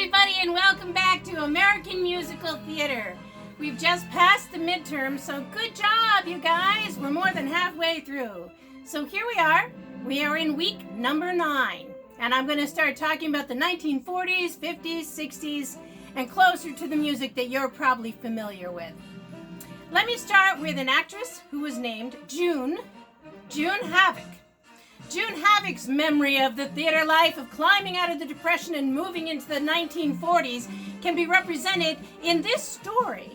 everybody, and welcome back to American Musical Theater. We've just passed the midterm, so good job, you guys. We're more than halfway through. So here we are. We are in week number 9, and I'm going to start talking about the 1940s, 50s, 60s, and closer to the music that you're probably familiar with. Let me start with an actress who was named June Havoc. June Havoc's memory of the theater life of climbing out of the Depression and moving into the 1940s can be represented in this story.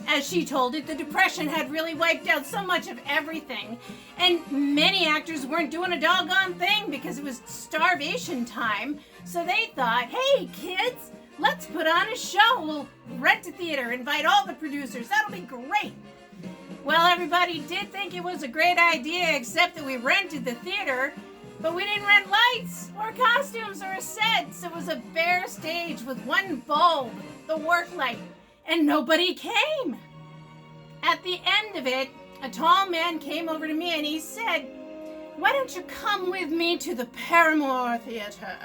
As she told it, the Depression had really wiped out so much of everything, and many actors weren't doing a doggone thing because it was starvation time. So they thought, hey kids, let's put on a show. We'll rent a theater, invite all the producers. That'll be great. Well, everybody did think it was a great idea, except that we rented the theater, but we didn't rent lights or costumes or a set. So it was a bare stage with one bulb, the work light, and nobody came. At the end of it, a tall man came over to me and he said, "Why don't you come with me to the Paramore Theater?"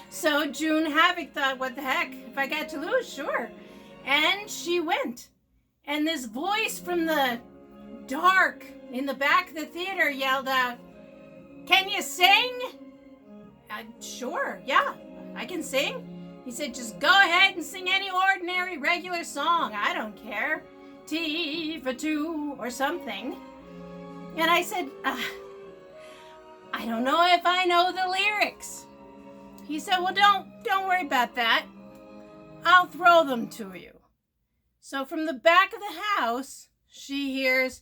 So June Havoc thought, what the heck, if I got to lose, sure. And she went. And this voice from the dark in the back of the theater yelled out, "Can you sing?" Sure, yeah, I can sing. He said, "Just go ahead and sing any ordinary regular song. I don't care. Tea for two or something." And I said, "I don't know if I know the lyrics." He said, "Well, don't worry about that. I'll throw them to you." So from the back of the house, she hears,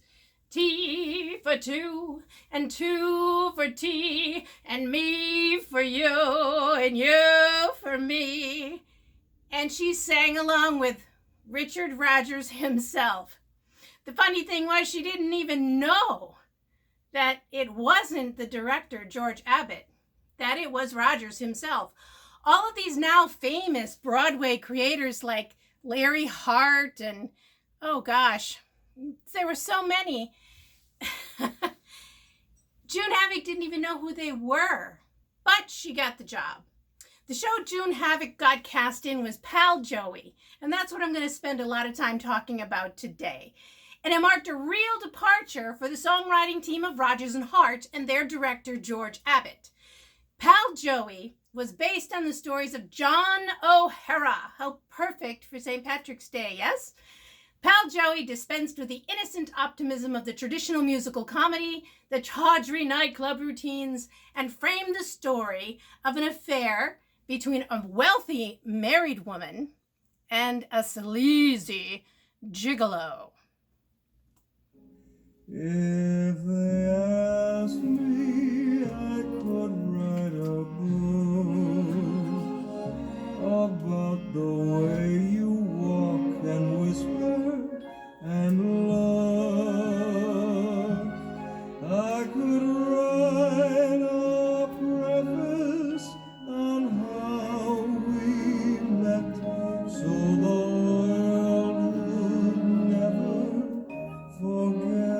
"Tea for two, and two for tea, and me for you, and you for me." And she sang along with Richard Rodgers himself. The funny thing was she didn't even know that it wasn't the director, George Abbott, that it was Rodgers himself. All of these now famous Broadway creators like Larry Hart and, oh gosh, there were so many. June Havoc didn't even know who they were, but she got the job. The show June Havoc got cast in was Pal Joey, and that's what I'm going to spend a lot of time talking about today. And it marked a real departure for the songwriting team of Rodgers and Hart and their director, George Abbott. Pal Joey was based on the stories of John O'Hara. How perfect for St. Patrick's Day, yes? Pal Joey dispensed with the innocent optimism of the traditional musical comedy, the tawdry nightclub routines, and framed the story of an affair between a wealthy married woman and a sleazy gigolo. If they asked me, I could write a book about the way you walk and whisper and look. I could write a preface on how we met, so the world would never forget.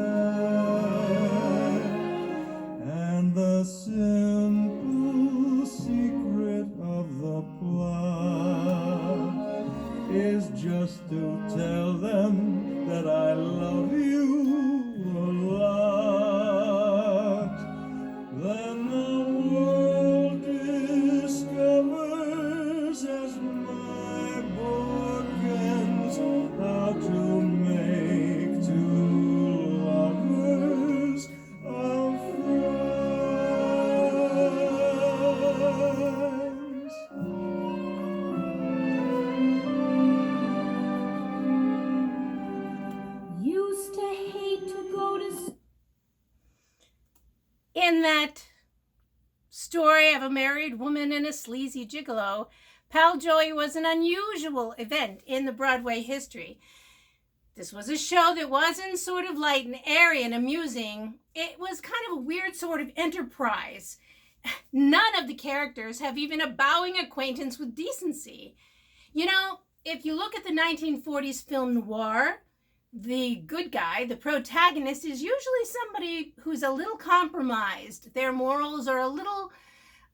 And the simple secret of the plot is just to tell them that I love you a lot. Then the world discovers as my book ends how to make two lovers of friends. Used to hate to go to... In that story of a married woman and a sleazy gigolo, Pal Joey was an unusual event in the Broadway history. This was a show that wasn't sort of light and airy and amusing. It was kind of a weird sort of enterprise. None of the characters have even a bowing acquaintance with decency. You know, if you look at the 1940s film noir, the good guy, the protagonist, is usually somebody who's a little compromised. Their morals are a little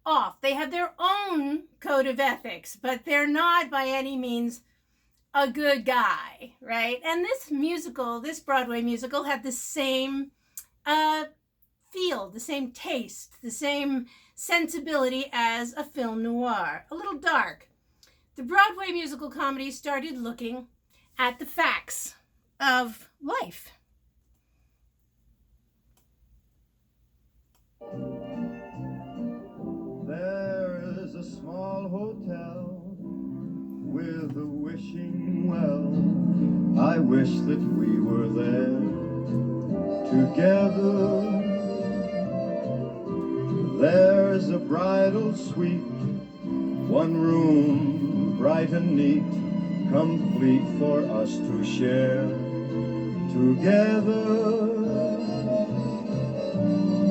off. They have their own code of ethics, but they're not by any means a good guy, right? And this musical, this Broadway musical, had the same feel, the same taste, the same sensibility as a film noir, a little dark. The Broadway musical comedy started looking at the facts of life. There is a small hotel with a wishing well. I wish that we were there together. There's a bridal suite, one room bright and neat, complete for us to share together.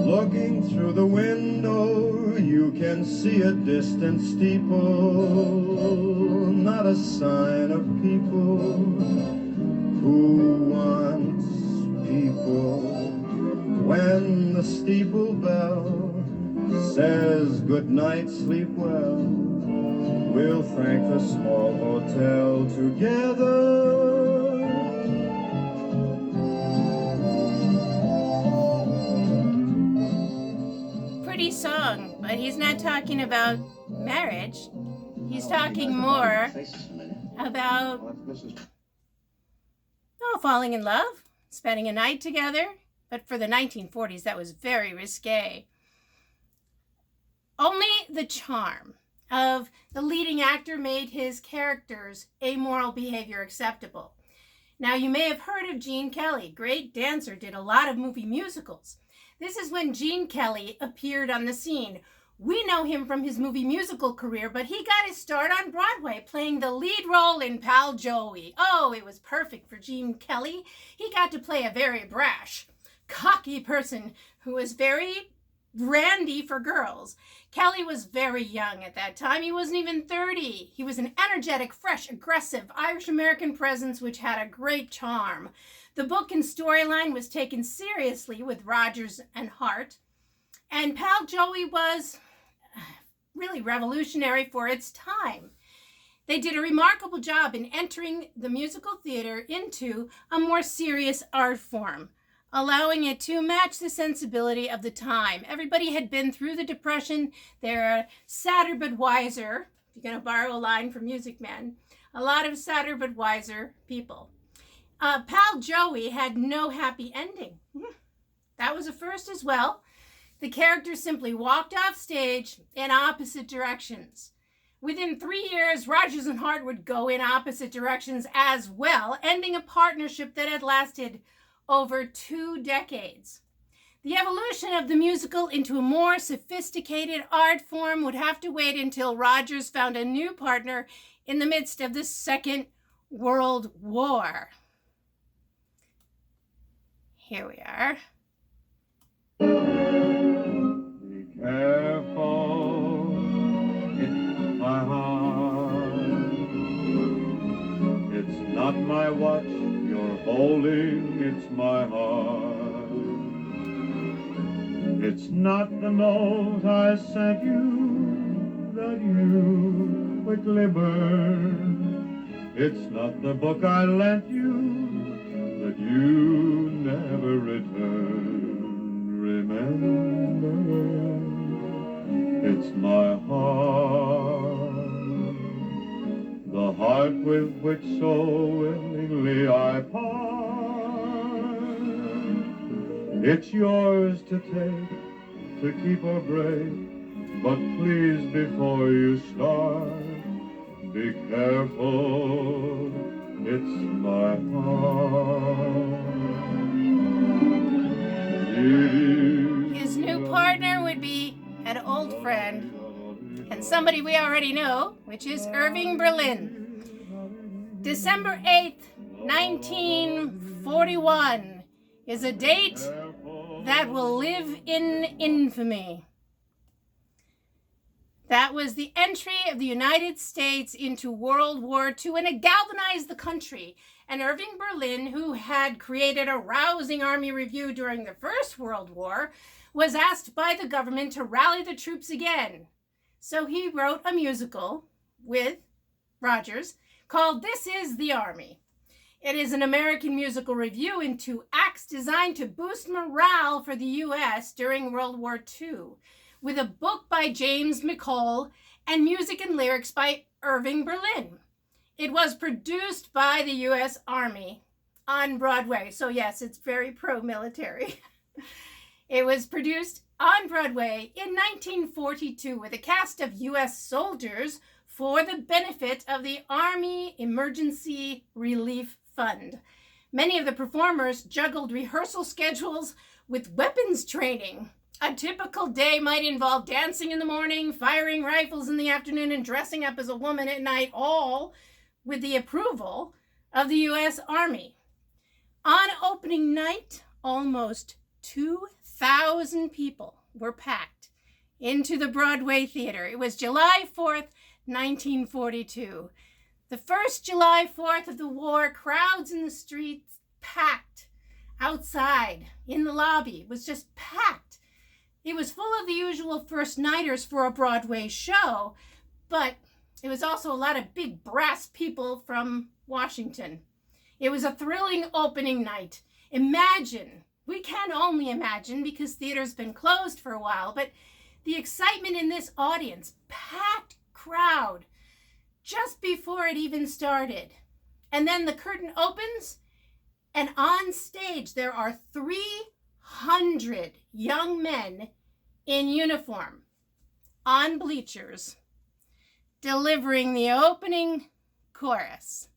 Looking through the window, you can see a distant steeple, not a sign of people. Who wants people when the steeple bell says good night, sleep well? We'll thank the small hotel together. Pretty song, but he's not talking about marriage. He's talking more about falling in love, spending a night together. But for the 1940s, that was very risque. Only the charm of the leading actor made his character's amoral behavior acceptable. Now, you may have heard of Gene Kelly, great dancer, did a lot of movie musicals. This is when Gene Kelly appeared on the scene. We know him from his movie musical career, but he got his start on Broadway playing the lead role in Pal Joey. Oh, it was perfect for Gene Kelly. He got to play a very brash, cocky person who was very randy for girls. Kelly was very young at that time. He wasn't even 30. He was an energetic, fresh, aggressive Irish-American presence which had a great charm. The book and storyline was taken seriously with Rodgers and Hart, and Pal Joey was really revolutionary for its time. They did a remarkable job in entering the musical theater into a more serious art form, allowing it to match the sensibility of the time. Everybody had been through the Depression. They're sadder but wiser, if you're going to borrow a line from Music Man. A lot of sadder but wiser people. Pal Joey had no happy ending. That was a first as well. The characters simply walked off stage in opposite directions. Within 3 years, Rodgers and Hart would go in opposite directions as well, ending a partnership that had lasted over 2 decades. The evolution of the musical into a more sophisticated art form would have to wait until Rodgers found a new partner in the midst of the Second World War. Here we are. Be careful, it's my heart. It's not my watch you're holding, it's my heart. It's not the note I sent you that you quickly burned. It's not the book I lent you that you never returned. Remember, it's my heart, the heart with which so willingly I part. It's yours to take, to keep or break, but please before you start, be careful, it's my heart. His new partner would be an old friend and somebody we already know, which is Irving Berlin. December 8th, 1941 is a date that will live in infamy. That was the entry of the United States into World War II, and it galvanized the country. And Irving Berlin, who had created a rousing army review during the First World War, was asked by the government to rally the troops again. So he wrote a musical with Rogers called This Is the Army. It is an American musical review in 2 acts designed to boost morale for the U.S. during World War II, with a book by James McCall and music and lyrics by Irving Berlin. It was produced by the U.S. Army on Broadway. So yes, it's very pro-military. It was produced on Broadway in 1942 with a cast of U.S. soldiers for the benefit of the Army Emergency Relief Fund. Many of the performers juggled rehearsal schedules with weapons training. A typical day might involve dancing in the morning, firing rifles in the afternoon, and dressing up as a woman at night, all with the approval of the U.S. Army. On opening night, almost 2,000 people were packed into the Broadway Theater. It was July 4th, 1942. The first July 4th of the war, crowds in the streets packed. Outside, in the lobby, it was just packed. It was full of the usual first-nighters for a Broadway show, but it was also a lot of big brass people from Washington. It was a thrilling opening night. Imagine, we can only imagine because theater's been closed for a while, but the excitement in this audience, packed crowd, just before it even started. And then the curtain opens, and on stage there are 300 young men in uniform on bleachers delivering the opening chorus.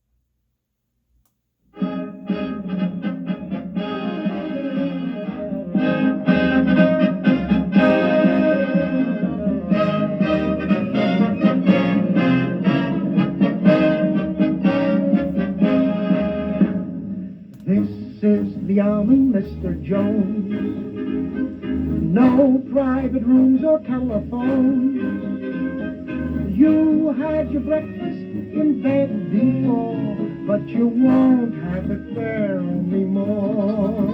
This is the Army, Mr. Jones. No private rooms or telephones. You had your breakfast in bed before, but you won't have it there anymore.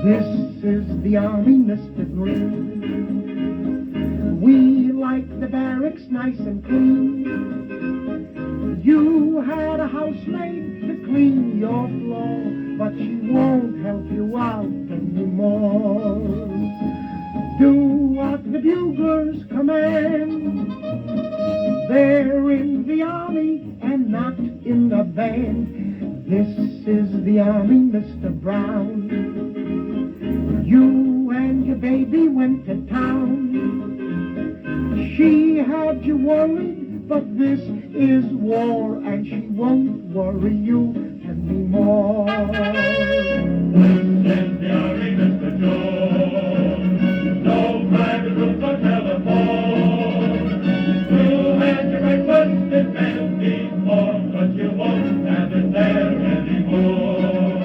This is the Army, Mr. Green. We like the barracks nice and clean. You had a housemaid to clean your floor, but she won't help you out anymore. Do what the buglers command. They're in the Army and not in the band. This is the Army, Mr. Brown. You and your baby went to town. She had you worried, but this is war, and she won't worry you anymore. This is the Army, Mr. Jones. No private rooms or telephone. You had your breakfast in bed before, but you won't have it there anymore.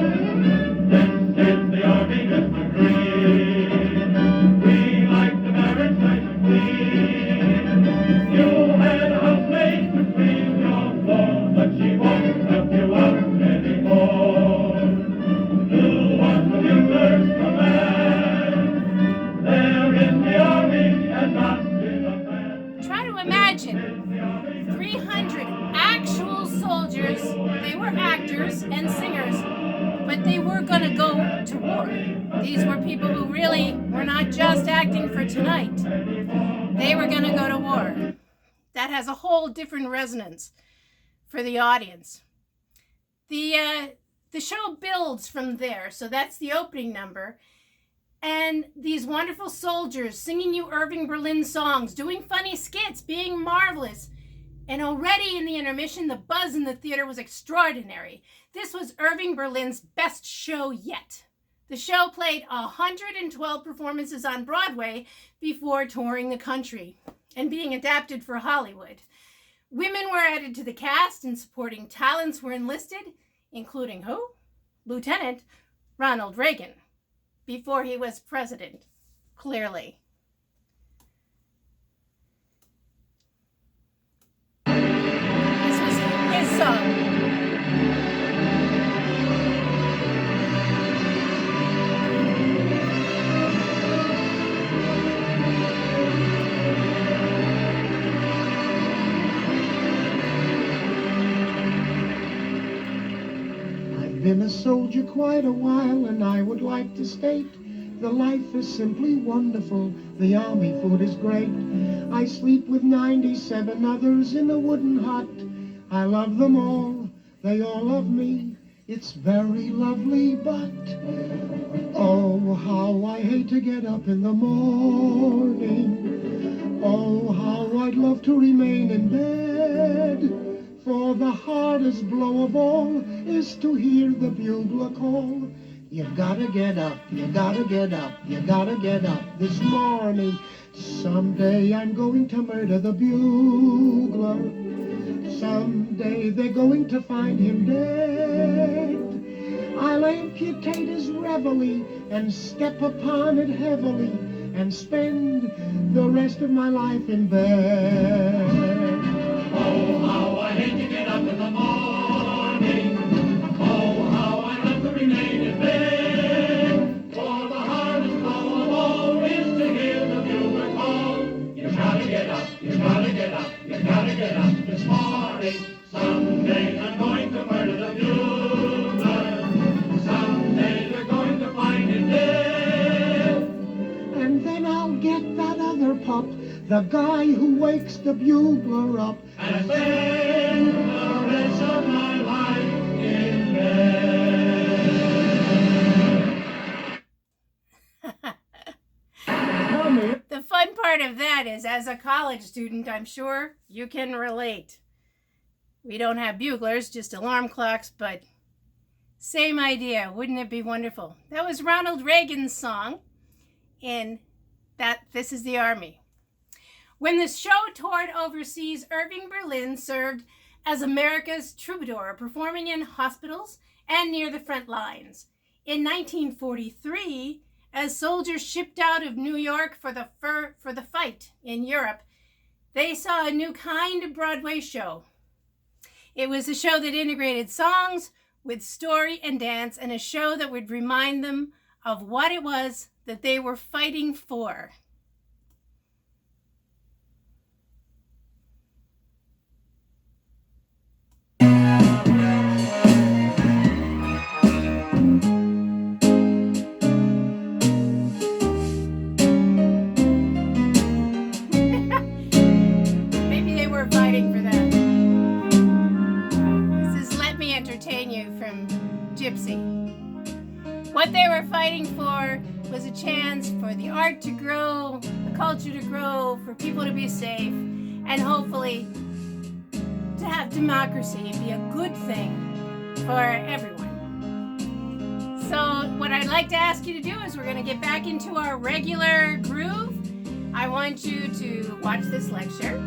This is the Army, Mr. Green. We like the barracks nice and clean. You had a housemaid to clean your floor, but she won't help you out anymore. Do what the buglers command. They're in the Army and not in the band. Try to imagine 300 actual soldiers. They were actors and singers, but they were going to go to war. These were people who really were not just acting for tonight. They were going to go to war. That has a whole different resonance for the audience. The show builds from there, so that's the opening number. And these wonderful soldiers singing you Irving Berlin songs, doing funny skits, being marvelous. And already in the intermission, the buzz in the theater was extraordinary. This was Irving Berlin's best show yet. The show played 112 performances on Broadway before touring the country and being adapted for Hollywood. Women were added to the cast and supporting talents were enlisted, including who? Lieutenant Ronald Reagan, before he was president, clearly. This was his song. I've been a soldier quite a while, and I would like to state the life is simply wonderful. The army food is great. I sleep with 97 others in a wooden hut. I love them all. They all love me. It's very lovely, but oh, how I hate to get up in the morning. Oh, how I'd love to remain in bed. For the hardest blow of all is to hear the bugler call. You gotta get up, you gotta get up, you gotta get up this morning. Someday I'm going to murder the bugler. Someday they're going to find him dead. I'll amputate his reveille and step upon it heavily and spend the rest of my life in bed. Oh, how I hate to get up in the morning. Oh, how I love to remain in bed. For the hardest blow of all is to hear the bugler call. You gotta get up, you gotta get up, you gotta get up this morning. Someday I'm going to murder the bugler. Someday they're going to find him dead. And then I'll get that other pup, the guy who wakes the bugler up. And spend the rest of my life in bed. The fun part of that is, as a college student, I'm sure you can relate. We don't have buglers, just alarm clocks, but same idea. Wouldn't it be wonderful? That was Ronald Reagan's song in This Is the Army. When the show toured overseas, Irving Berlin served as America's troubadour, performing in hospitals and near the front lines. In 1943, as soldiers shipped out of New York for the fight in Europe, they saw a new kind of Broadway show. It was a show that integrated songs with story and dance, and a show that would remind them of what it was that they were fighting for. Maybe they were fighting for that. This is Let Me Entertain You from Gypsy. What they were fighting for was a chance for the art to grow, the culture to grow, for people to be safe, and hopefully to have democracy be a good thing for everyone. So what I'd like to ask you to do is we're going to get back into our regular groove. I want you to watch this lecture.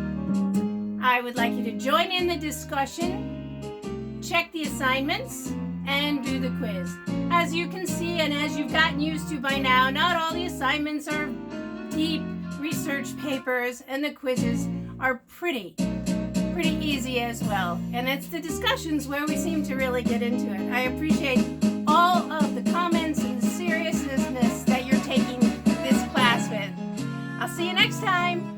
I would like you to join in the discussion, check the assignments, and do the quiz. As you can see, and as you've gotten used to by now, not all the assignments are deep research papers, and the quizzes are pretty easy as well. And it's the discussions where we seem to really get into it. I appreciate all of the comments and the seriousness that you're taking this class with. I'll see you next time.